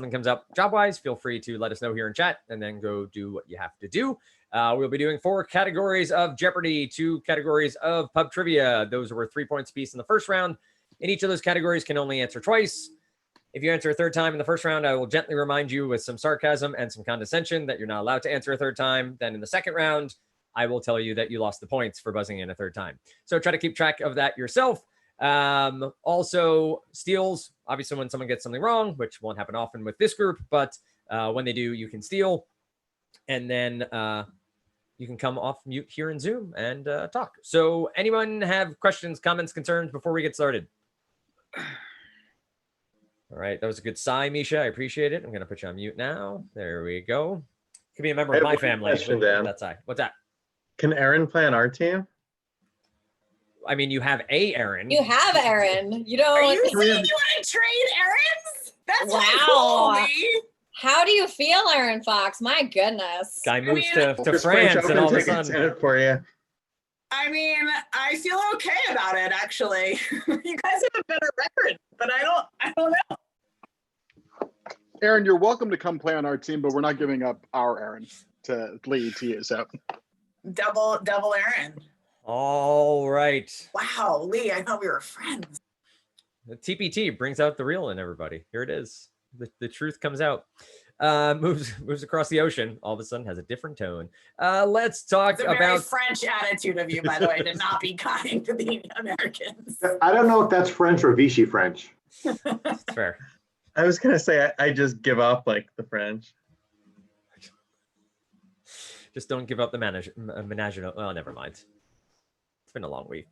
something comes up job-wise, feel free to let us know here in chat and then go do what you have to do. We'll be doing 4 categories of Jeopardy, 2 categories of pub trivia. Those were 3 points apiece in the first round. In each of those categories can only answer twice. If you answer a third time in the first round, I will gently remind you with some sarcasm and some condescension that you're not allowed to answer a third time. Then in the second round, I will tell you that you lost the points for buzzing in a third time. So try to keep track of that yourself. Also, steals, obviously when someone gets something wrong, which won't happen often with this group, but when they do, you can steal. And then you can come off mute here in Zoom and talk. So anyone have questions, comments, concerns before we get started? All right, that was a good sigh, Misha. I appreciate it. I'm going to put you on mute now. There we go. Could be a member of my family. Question, Dan. That sigh. What's that? Can Aaron play on our team? I mean, you have a Aaron. You have Aaron. You don't. Are you saying you want to trade Aaron's? That's Wow. cool, Lee. How do you feel, Aaron Fox? My goodness. Guy moves mean, to France and all of a sudden. For you. I mean, I feel okay about it, actually. You guys have a better record, but I don't know. Aaron, you're welcome to come play on our team, but we're not giving up our Aaron to Lee to you. So Double Aaron. All right. Wow, Lee, I thought we were friends. The TPT brings out the real in everybody. Here it is. The truth comes out. Moves across the ocean. All of a sudden has a different tone. Let's talk It's a very about French attitude of you, by the way, to not be kind to the Americans. I don't know if that's French or Vichy French. It's fair. I was gonna say I just give up like the French. Just don't give up the menage. Oh, never mind. It's been a long week.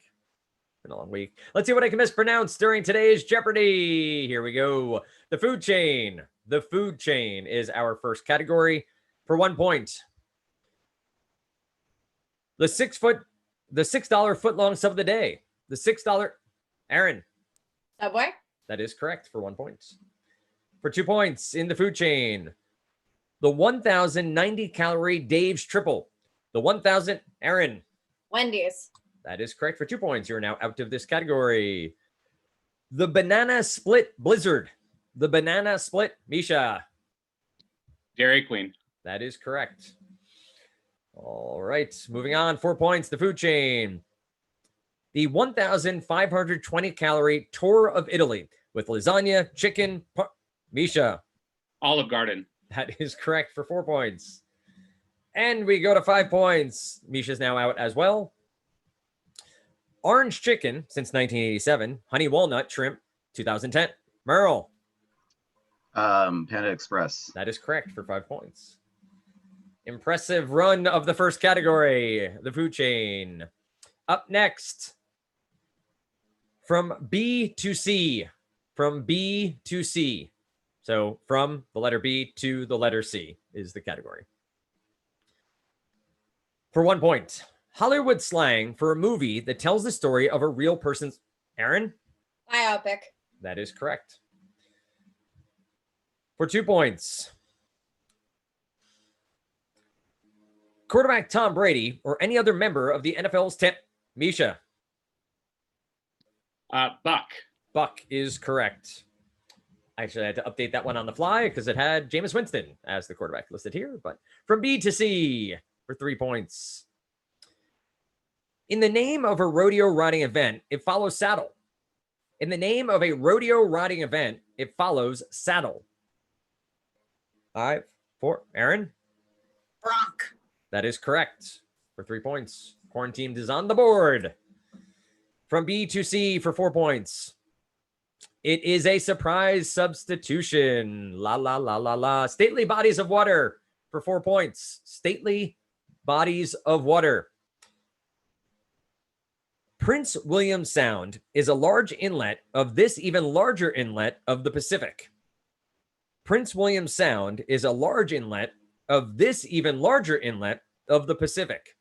Let's see what I can mispronounce during today's Jeopardy. Here we go. The food chain. The food chain is our first category for 1 point. The $6 footlong sub of the day. The $6. Aaron. Subway? That is correct for 1 point. For 2 points in the food chain. The 1,090 calorie Dave's triple. The 1,000. Aaron. Wendy's. That is correct for 2 points. You're now out of this category. The banana split blizzard. The banana split. Misha. Dairy Queen. That is correct. All right. Moving on. 4 points. The food chain. The 1,520 calorie tour of Italy with lasagna, chicken. Misha. Olive Garden. That is correct for 4 points. And we go to 5 points. Misha's now out as well. Orange chicken since 1987. Honey walnut shrimp 2010. Merle. Panda Express. That is correct for 5 points. Impressive run of the first category, the food chain. Up next, from B to C. From B to C. So from the letter B to the letter C is the category. For 1 point, Hollywood slang for a movie that tells the story of a real person's... Aaron? Biopic. That is correct. For 2 points, quarterback Tom Brady or any other member of the NFL's Misha. Buck. Buck is correct. Actually, I had to update that one on the fly because it had Jameis Winston as the quarterback listed here. But from B to C for 3 points. In the name of a rodeo riding event, it follows saddle. In the name of a rodeo riding event, it follows saddle. 5, 4. Aaron? Bronc. That is correct for 3 points. Quaranteamed is on the board. From B to C for 4 points. It is a surprise substitution. La, la, la, la, la. Stately bodies of water for 4 points. Stately bodies of water. Prince William Sound is a large inlet of this even larger inlet of the Pacific. Prince William Sound is a large inlet of this even larger inlet of the Pacific.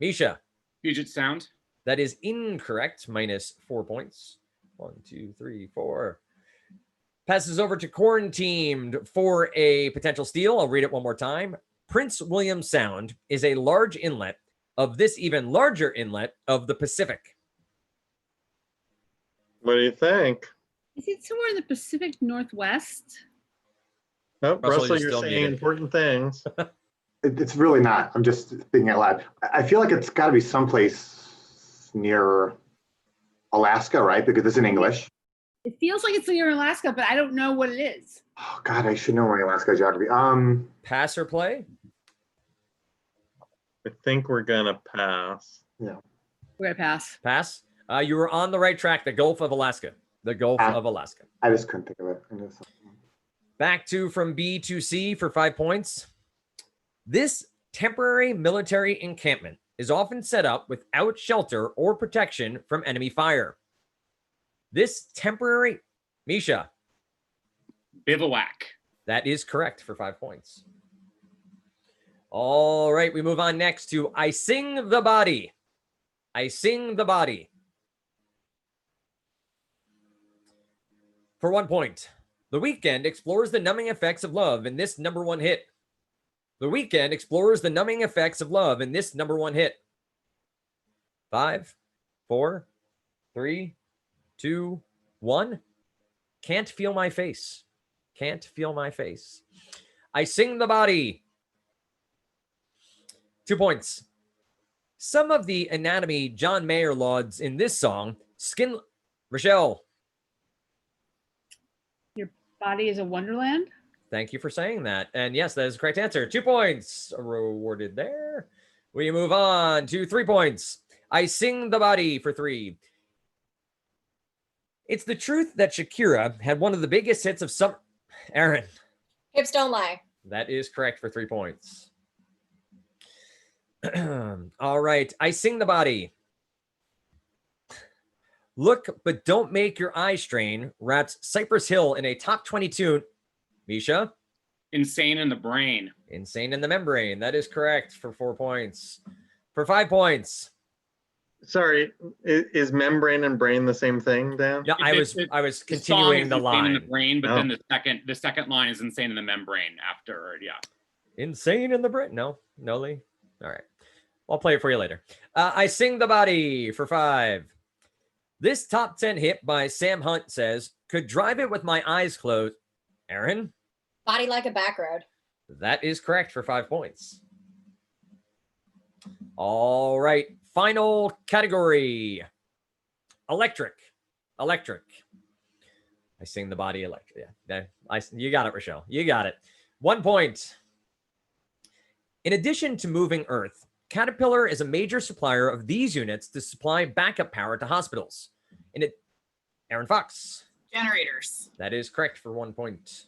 Misha. Puget Sound. That is incorrect. Minus 4 points. 1, 2, 3, 4. Passes over to Quaranteamed for a potential steal. I'll read it one more time. Prince William Sound is a large inlet of this even larger inlet of the Pacific. What do you think? Is it somewhere in the Pacific Northwest? Oh, Russell, Russell, you're you're still saying muted. important things. It's really not. I'm just thinking out loud. I feel like it's got to be someplace near Alaska, right? Because it's in English. It feels like it's near Alaska, but I don't know what it is. Oh God, I should know my Alaska geography. Pass or play? I think we're gonna pass. We're gonna pass. Pass. You were on the right track. The Gulf of Alaska. The Gulf of Alaska. I just couldn't think of it. I knew something. Back to from B to C for 5 points. This temporary military encampment is often set up without shelter or protection from enemy fire. This temporary, Misha, Bivouac. that is correct for 5 points. All right, we move on next to I Sing the Body. I Sing the Body. For 1 point, The Weeknd explores the numbing effects of love in this #1 hit. The Weeknd explores the numbing effects of love in this #1 hit. 5, 4, 3, 2, 1. Can't Feel My Face. Can't Feel My Face. I Sing the Body. 2 points. Some of the anatomy John Mayer lauds in this song, Skin. Rochelle, Body is a wonderland. thank you for saying that. And yes, that is the correct answer. 2 points rewarded there. We move on to 3 points. I Sing the Body for 3. It's the truth that Shakira had one of the biggest hits of summer. Aaron, Hips don't lie. that is correct for 3 points. All right. I Sing the Body. Look, but don't make your eyes strain. Raps Cypress Hill in a top 20 tune. Misha? Insane in the Brain. Insane in the Membrane. That is correct for 4 points. For 5 points. Sorry, is membrane and brain the same thing, Dan? Yeah, I was The song continuing is the Insane in the line. Brain, but Oh. then the second line is Insane in the Membrane after. Yeah. Insane in the Brain. No, Lee. All right. I'll play it for you later. I Sing the Body for 5. This top 10 hit by Sam Hunt says, could drive it with my eyes closed. Aaron? Body like a back road. That is correct for 5 points. All right. Final category. Electric. Electric. I Sing the Body electric. Yeah. You got it, Rochelle. You got it. 1 point. In addition to moving Earth, Caterpillar is a major supplier of these units to supply backup power to hospitals. Aaron Fox. Generators. That is correct for 1 point.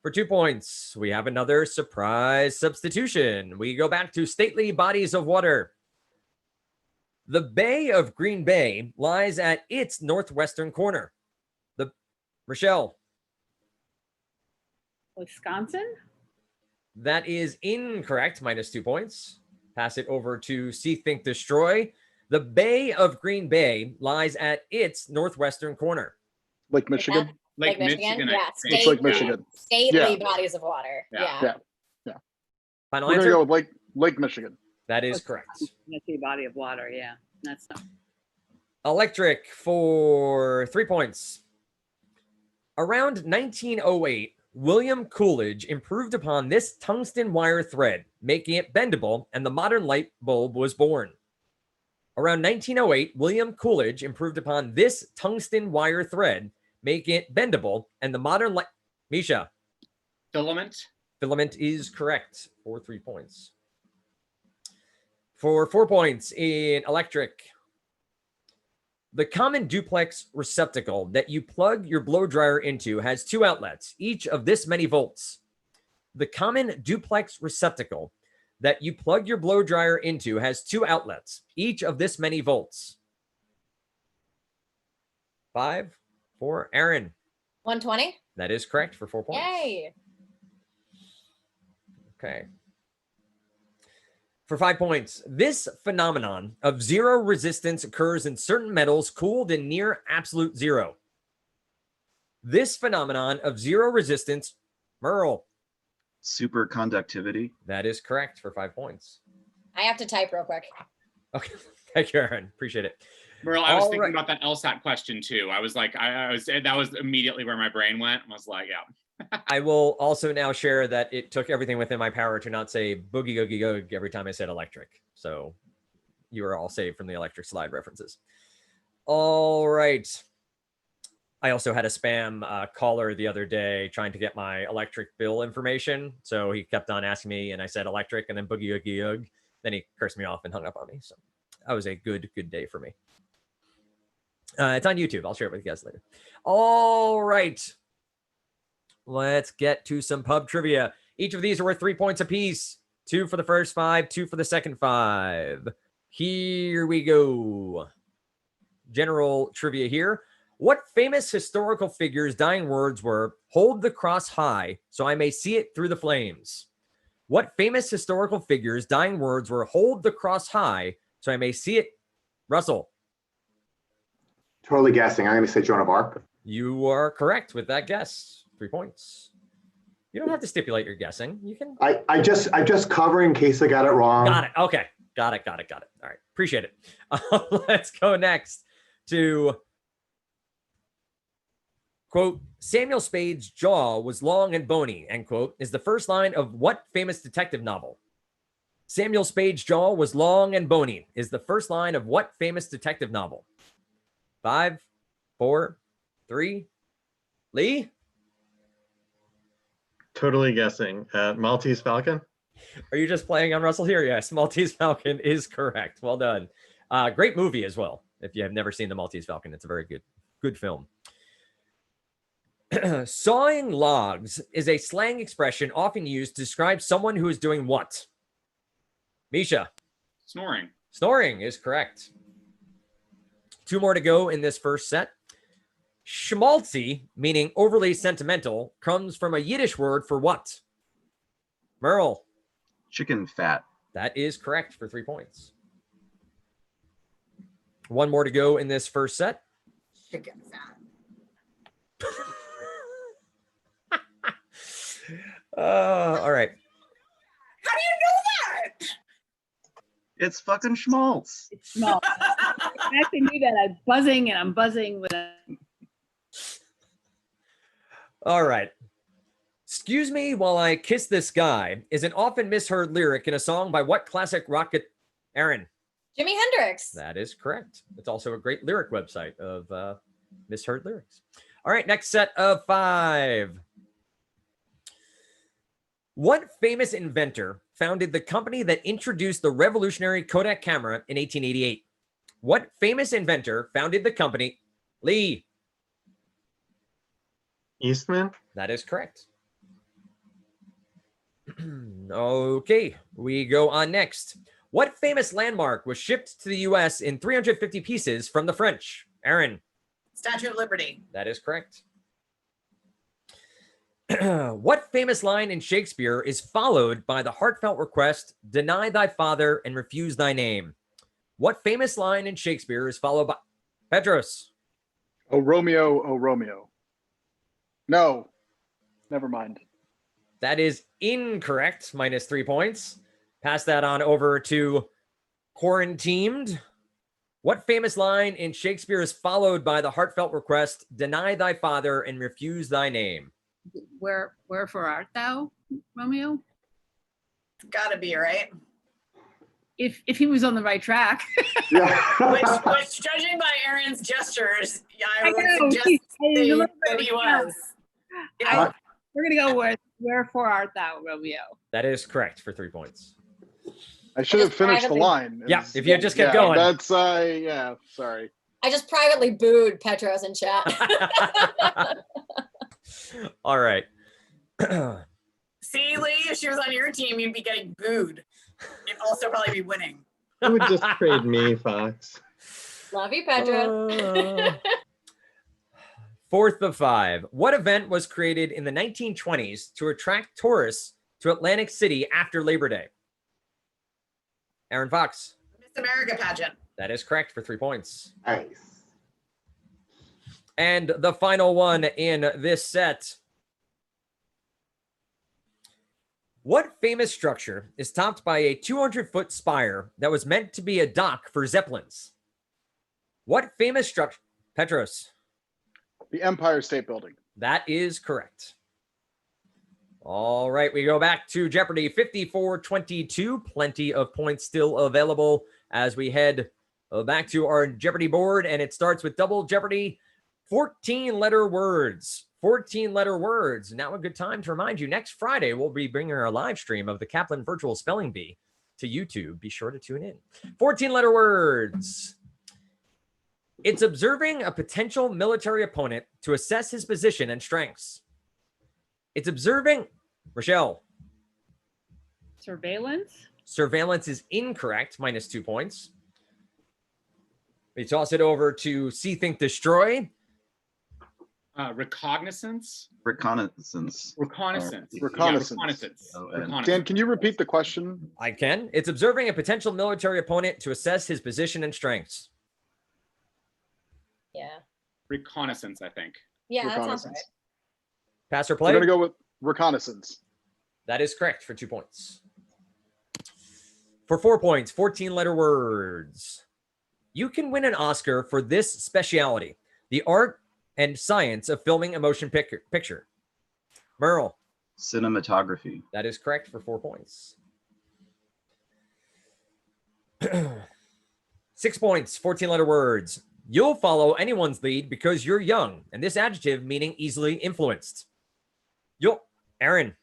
For 2 points, we have another surprise substitution. We go back to stately bodies of water. The Bay of Green Bay lies at its northwestern corner. Rochelle. Wisconsin. That is incorrect, minus 2 points. Pass it over to See, Think, Destroy. The Bay of Green Bay lies at its northwestern corner. Lake Michigan. Lake Michigan. I Yeah, think. It's Lake Michigan. Stately Yeah. bodies of water. Yeah. Yeah. Final We're gonna answer? go with Lake Michigan. That is correct. That's a body of water. Yeah, that's not. Electric for 3 points. Around 1908, William Coolidge improved upon this tungsten wire thread, making it bendable, and the modern light bulb was born. Around 1908, William Coolidge improved upon this tungsten wire thread, making it bendable, and the modern light. Misha. Filament. Filament is correct for 3 points. For 4 points in electric, the common duplex receptacle that you plug your blow dryer into has 2 outlets, each of this many volts. The common duplex receptacle that you plug your blow dryer into has 2 outlets, each of this many volts. 5, 4, Aaron. 120. That is correct for 4 points. Yay. Okay. For 5 points, this phenomenon of zero resistance occurs in certain metals cooled in near absolute zero. This phenomenon of zero resistance, Merle. Superconductivity. That is correct for 5 points. I have to type real quick. Okay. Thank you, Aaron. Appreciate it. Merle, I was All thinking right. about that LSAT question too. I was like, that was immediately where my brain went. I was like, yeah. I will also now share that it took everything within my power to not say boogie googie goog every time I said electric. So you are all saved from the electric slide references. All right. I also had a spam caller the other day trying to get my electric bill information. So he kept on asking me, and I said electric, and then boogie oogie oog. Then he cursed me off and hung up on me. So that was a good day for me. It's on YouTube. I'll share it with you guys later. All right. Let's get to some pub trivia. Each of these are worth 3 points apiece. 2 for the first 5, 2 for the second 5. Here we go. General trivia here. What famous historical figure's dying words were, "Hold the cross high so I may see it through the flames"? What famous historical figure's dying words were, "Hold the cross high so I may see it"? Russell. Totally guessing. I'm going to say Joan of Arc. You are correct with that guess. 3 points. You don't have to stipulate your guessing. You can. I'm just covering in case I got it wrong. Got it. Okay. Got it. All right. Appreciate it. Let's go next to, quote, "Samuel Spade's jaw was long and bony," end quote, is the first line of what famous detective novel? Samuel Spade's jaw was long and bony is the first line of what famous detective novel? 5, 4, 3. Lee? Totally guessing. Maltese Falcon? Are you just playing on Russell here? Yes, Maltese Falcon is correct. Well done. Great movie as well. If you have never seen the Maltese Falcon, it's a very good film. Sawing logs is a slang expression often used to describe someone who is doing what? Misha. Snoring. Snoring is correct. 2 more to go in this first set. Schmaltzy, meaning overly sentimental, comes from a Yiddish word for what? Merle. Chicken fat. That is correct for 3 points. 1 more to go in this first set. Chicken fat. All right. How do you know that? It's fucking schmaltz. It's small. I actually knew that. I'm buzzing with a. All right. "Excuse me while I kiss this guy" is an often misheard lyric in a song by what classic rocket? Aaron. Jimi Hendrix. That is correct. It's also a great lyric website of misheard lyrics. All right, next set of 5. What famous inventor founded the company that introduced the revolutionary Kodak camera in 1888? What famous inventor founded the company? Lee. Eastman? That is correct. Okay, we go on next. What famous landmark was shipped to the US in 350 pieces from the French? Aaron. Statue of Liberty. That is correct. What famous line in Shakespeare is followed by the heartfelt request, "Deny thy father and refuse thy name"? What famous line in Shakespeare is followed by Petros? Oh, Romeo, oh, Romeo. No, never mind. That is incorrect. Minus 3 points. Pass that on over to Quaranteamed. What famous line in Shakespeare is followed by the heartfelt request, "Deny thy father and refuse thy name"? Wherefore art thou, Romeo? It's gotta be, right? If he was on the right track. Yeah. Which judging by Aaron's gestures, yeah, I I would know, suggest he's a little bit that he of a was. Yeah. We're gonna go with "Wherefore art thou, Romeo"? That is correct for 3 points. I should have just finished the privately- line. Yeah, if you had just kept Yeah, going. That's, yeah, sorry. I just privately booed Petros in chat. All right. See, Lee, if she was on your team, you'd be getting booed. You'd also probably be winning. You would just trade me, Fox. Love you, Petros. 4th of 5. What event was created in the 1920s to attract tourists to Atlantic City after Labor Day? Aaron Fox. Miss America pageant. That is correct for 3 points. Nice. And the final one in this set. What famous structure is topped by a 200-foot spire that was meant to be a dock for Zeppelins? What famous structure? Petros. The Empire State Building. That is correct. All right, we go back to Jeopardy 54-22. Plenty of points still available as we head back to our Jeopardy board, and it starts with Double Jeopardy 14-letter words. 14-letter words. Now a good time to remind you, next Friday, we'll be bringing our live stream of the Kaplan Virtual Spelling Bee to YouTube. Be sure to tune in. 14-letter words. It's observing a potential military opponent to assess his position and strengths. It's observing, Rochelle. Surveillance. Surveillance is incorrect, -2 points. We toss it over to See, Think, Destroy. Recognizance. Reconnaissance. Reconnaissance. Reconnaissance. Yeah, reconnaissance. Oh, and- Reconnaissance. Dan, can you repeat the question? I can. It's observing a potential military opponent to assess his position and strengths. Yeah. Reconnaissance, I think. Yeah, that sounds right. Reconnaissance. Pass or We're play? gonna go with reconnaissance. That is correct for 2 points. For 4 points, 14-letter words. You can win an Oscar for this specialty, the art and science of filming a motion picture. Merle. Cinematography. That is correct for 4 points. 6 points, 14-letter words. You'll follow anyone's lead because you're young, and this adjective meaning easily influenced. Aaron.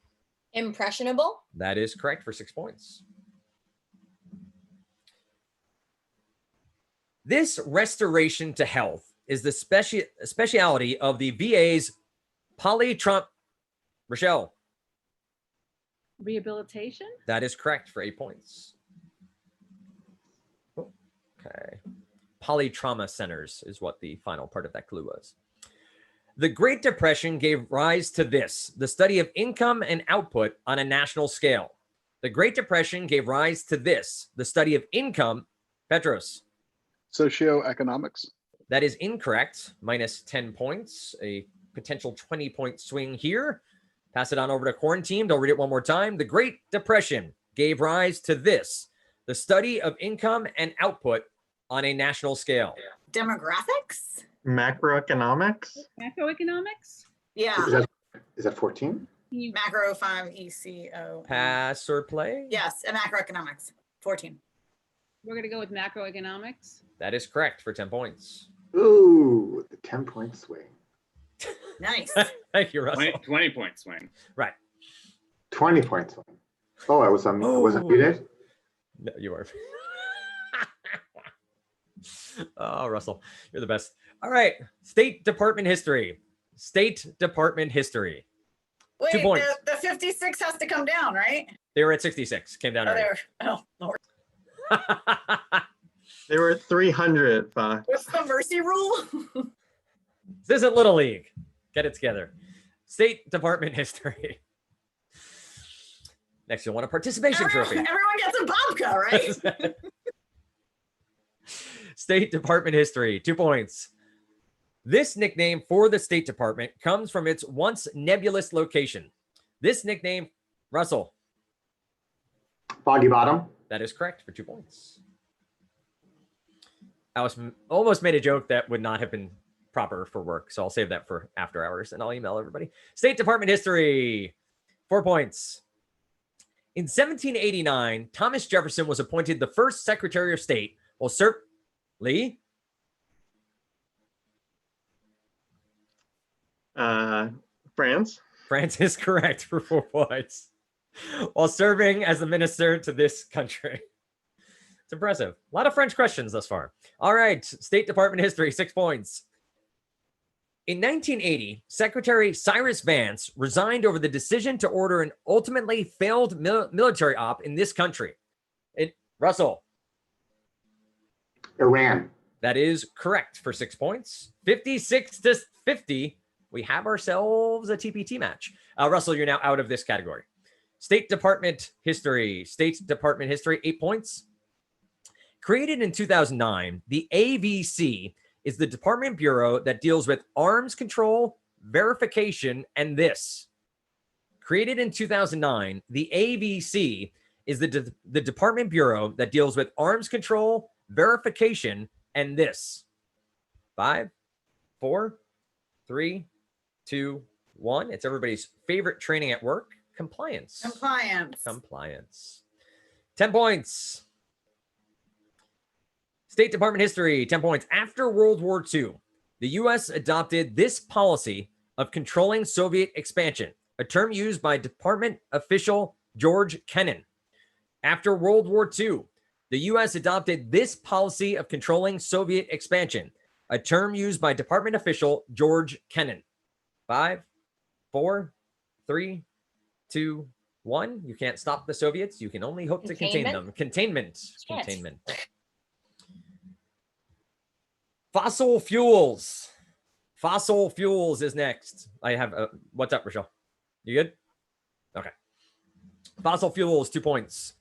Impressionable. That is correct for 6 points. This restoration to health is the speciality of the VA's polytrauma. Rochelle. Rehabilitation. That is correct for 8 points. Okay. Polytrauma centers is what the final part of that clue was. The Great Depression gave rise to this, the study of income and output on a national scale. The Great Depression gave rise to this, the study of income. Petros. Socioeconomics. That is incorrect. -10 points. A potential 20-point swing here. Pass it on over to Quaranteamed. I'll read it one more time. The Great Depression gave rise to this, the study of income and output on a national scale. Demographics? Macroeconomics? Macroeconomics. Yeah. Is that 14? Macro 5 ECO. Pass or play? Yes, and macroeconomics. 14. We're gonna go with macroeconomics. That is correct for 10 points. Ooh, the 10-point swing. Nice. Thank you, Russell. 20-point swing. Right. 20-point swing. Oh, I wasn't Oh. muted? No, you are. Oh, Russell, you're the best. All right. State Department history. State Department history. Wait, 2 points. the 56 has to come down, right? They were at 66. Came down Oh, already. Lord. They were at 300, Fox. What's the mercy rule? This isn't Little League. Get it together. State Department history. Next, you'll want a participation trophy. Everyone gets a babka, right? State Department history. 2 points. This nickname for the State Department comes from its once nebulous location. This nickname, Russell. Foggy Bottom. That is correct for 2 points. I almost made a joke that would not have been proper for work, so I'll save that for after hours and I'll email everybody. State Department history. 4 points. In 1789, Thomas Jefferson was appointed the first Secretary of State. Well, Sir Lee? France? France is correct for 4 points. While serving as the minister to this country. It's impressive. A lot of French questions thus far. All right. State Department history, 6 points. In 1980, Secretary Cyrus Vance resigned over the decision to order an ultimately failed military op in this country. Russell. Iran. That is correct for 6 points. 56-50. We have ourselves a TPT match. Russell, you're now out of this category. State Department history. State Department history, 8 points. Created in 2009, the AVC is the Department Bureau that deals with arms control, verification, and this. Created in 2009, the AVC is the Department Bureau that deals with arms control, verification, and this. 5, 4, 3, 2, 1. It's everybody's favorite training at work. Compliance. Compliance. Compliance. 10 points. State Department history, 10 points. After World War II, the U.S. adopted this policy of controlling Soviet expansion, a term used by Department official George Kennan. After World War II, the U.S. adopted this policy of controlling Soviet expansion, a term used by Department official George Kennan. 5, 4, 3, 2, 1. You can't stop the Soviets. You can only hope to contain them. Containment. Shit. Containment. Fossil fuels. Fossil fuels is next. I have, what's up, Rochelle? You good? Okay. Fossil fuels, 2 points.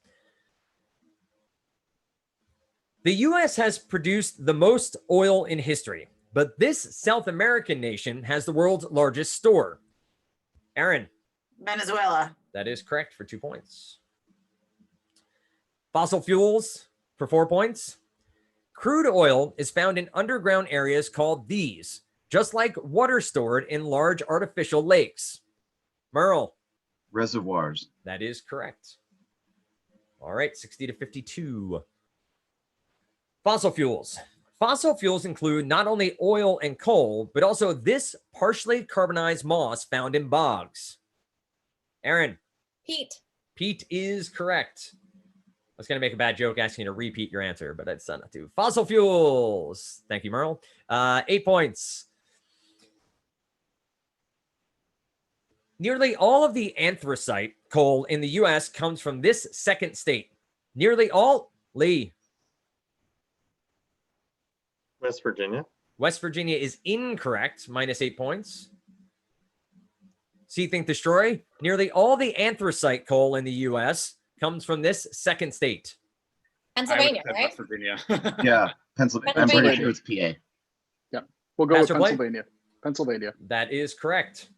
The U.S. has produced the most oil in history, but this South American nation has the world's largest store. Aaron. Venezuela. That is correct for 2 points. Fossil fuels for 4 points. Crude oil is found in underground areas called these, just like water stored in large artificial lakes. Merle. Reservoirs. That is correct. All right, 60 to 52. Fossil fuels. Fossil fuels include not only oil and coal, but also this partially carbonized moss found in bogs. Aaron. Pete. Pete is correct. I was going to make a bad joke asking you to repeat your answer, but I decided not to. Fossil fuels. Thank you, Merle. 8 points. Nearly all of the anthracite coal in the U.S. comes from this second state. Nearly all. Lee. West Virginia. West Virginia is incorrect. Minus 8 points. See, think, destroy. Nearly all the anthracite coal in the U.S. comes from this second state. Pennsylvania, I would right? West Virginia. Yeah, Pennsylvania. I'm pretty sure it's PA. We'll go Master with play? Pennsylvania. Pennsylvania. That is correct.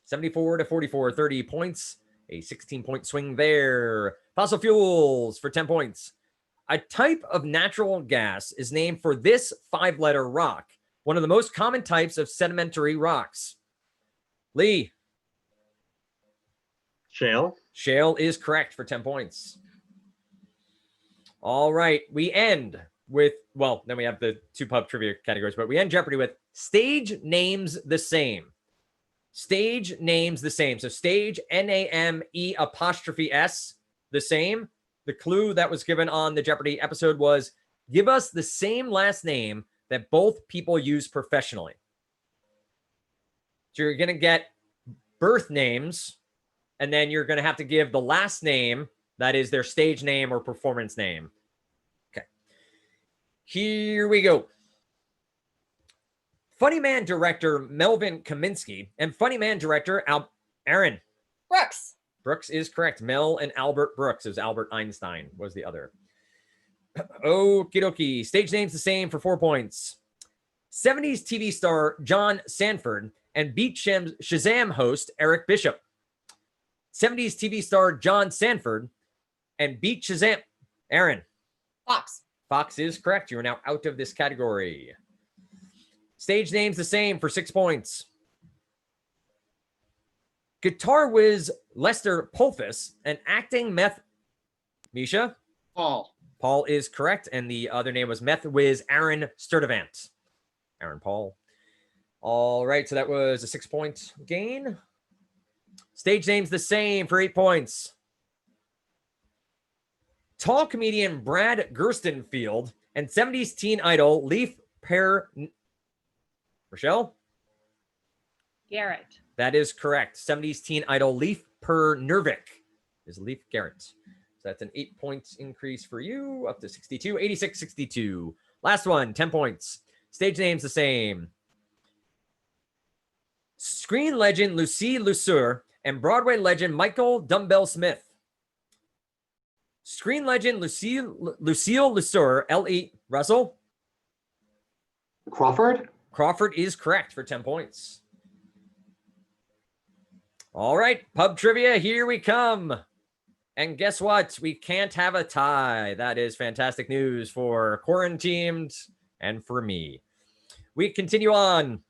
74 to 44, 30 points. A 16-point swing there. Fossil fuels for 10 points. A type of natural gas is named for this 5-letter rock, one of the most common types of sedimentary rocks. Lee. Shale. Shale is correct for 10 points. All right. We end with, well, then we have the 2 pub trivia categories, but we end Jeopardy with stage names the same. Stage names the same. So stage, N-A-M-E apostrophe S, the same. The clue that was given on the Jeopardy episode was give us the same last name that both people use professionally. So you're going to get birth names, and then you're going to have to give the last name that is their stage name or performance name. Okay. Here we go. Funny Man director Melvin Kaminsky and Funny Man director Aaron. Brooks. Brooks is correct. Mel and Albert Brooks. It was Albert Einstein was the other. Okie dokie. Stage names the same for 4 points. 70s TV star John Sanford and Beat Shazam host Eric Bishop. 70s TV star John Sanford and Beat Shazam. Aaron. Fox. Fox is correct. You are now out of this category. Stage names the same for 6 points. Guitar whiz Lester Pulfus and acting meth. Misha? Paul. Paul is correct. And the other name was meth whiz Aaron Sturdivant. Aaron Paul. All right. So that was a 6-point gain. Stage names the same for 8 points. Tall comedian Brad Gerstenfield and 70s teen idol Leif Per. Rochelle? Garrett. That is correct. 70s teen idol Leif Per Nervik is Leif Garrett. So that's an 8-point increase for you, up to 62, 86, 62. Last one, 10 points. Stage names the same. Screen legend Lucie Lesueur and Broadway legend Michael Dumbbell Smith. Screen legend Lucille Lesueur, L.E. Russell? Crawford? Crawford is correct for 10 points. All right, pub trivia, here we come. And guess what? We can't have a tie. That is fantastic news for Quaranteamed and for me. We continue on.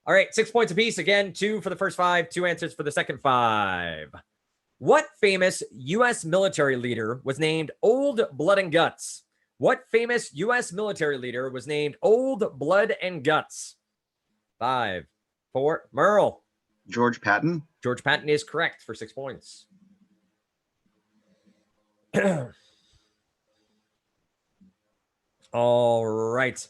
All right, 6 points apiece. Again, 2 for the first 5, 2 answers for the second 5. What famous U.S. military leader was named Old Blood and Guts? What famous U.S. military leader was named Old Blood and Guts? 5, 4, Merle. George Patton. George Patton is correct for 6 points. All right.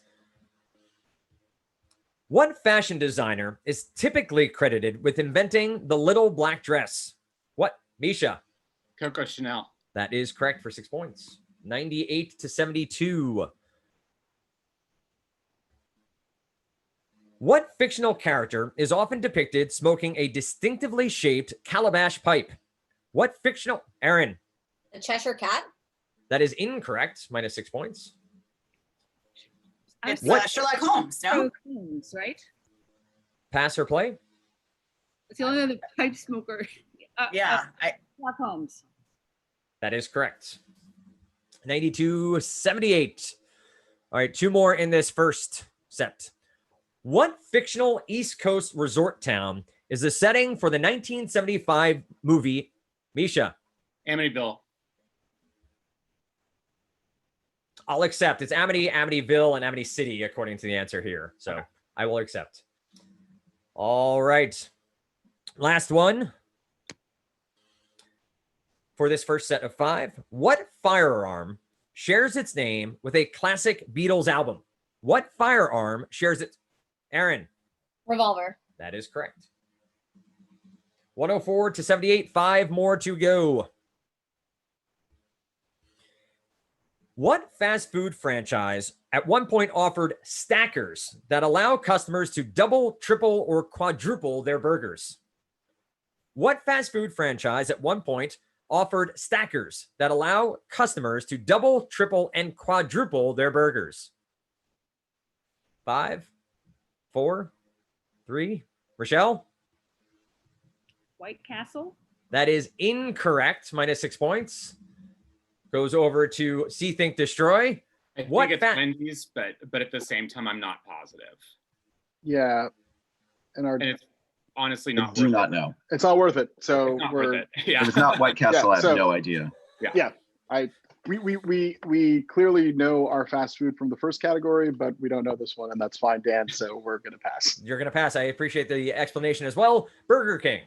What fashion designer is typically credited with inventing the little black dress? What, Misha? Coco Chanel. That is correct for 6 points. 98 to 72. What fictional character is often depicted smoking a distinctively shaped calabash pipe? What fictional, Aaron? The Cheshire Cat? That is incorrect. Minus 6 points. It's What? Sherlock Holmes, no? Sherlock Holmes, right? Pass or play? It's the only other pipe smoker. Yeah, Sherlock Holmes. That is correct. 92-78. All right, 2 more in this first set. What fictional East Coast resort town is the setting for the 1975 movie Misha? Amityville. I'll accept. It's Amity, Amityville, and Amity City, according to the answer here. So I will accept. All right. Last one for this first set of 5. What firearm shares its name with a classic Beatles album? What firearm shares its... Aaron. Revolver. That is correct. 104 to 78. 5 more to go. What fast food franchise at one point offered stackers that allow customers to double, triple, or quadruple their burgers? What fast food franchise at one point offered stackers that allow customers to double, triple, and quadruple their burgers? 5, 4, 3. Rochelle? White Castle. That is incorrect. Minus 6 points. Goes over to See, Think, Destroy. I think What it's fa- Wendy's, but at the same time, I'm not positive. Yeah. And And it's honestly I not do worth not it. know. it's not worth it. So It's not we're worth it. Yeah. If it's not White Castle, I have so- no idea. we clearly know our fast food from the first category, but we don't know this one, and that's fine, Dan. So we're gonna pass. You're going to pass. I appreciate the explanation as well. Burger King.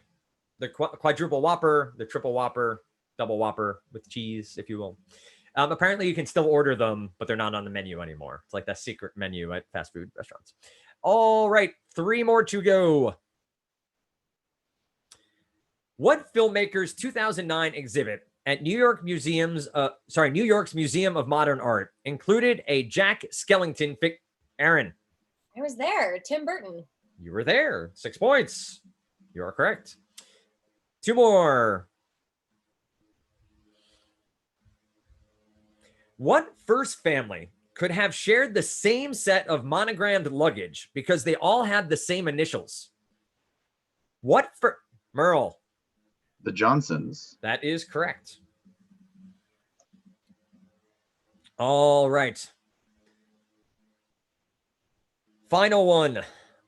The quadruple Whopper, the triple Whopper, double Whopper with cheese, if you will. Apparently, you can still order them, but they're not on the menu anymore. It's like that secret menu at fast food restaurants. All right, 3 more to go. What filmmaker's 2009 exhibit at New York's Museum of Modern Art included a Jack Skellington Aaron, I was there. Tim Burton. you were there. 6 points. You are correct. 2 more. What first family could have shared the same set of monogrammed luggage because they all had the same initials? What for Merle? The Johnsons. That is correct. All right. Final one.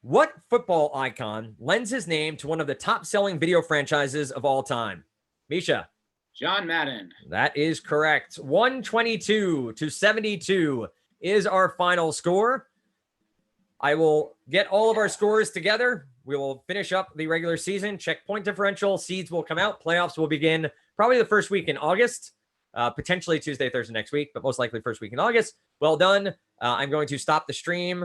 What football icon lends his name to one of the top-selling video franchises of all time? Misha. John Madden. That is correct. 122 to 72 is our final score. I will get all of our scores together. We will finish up the regular season, check point differential, seeds will come out, playoffs will begin probably the first week in August, potentially Tuesday, Thursday next week, but most likely first week in August. Well done. I'm going to stop the stream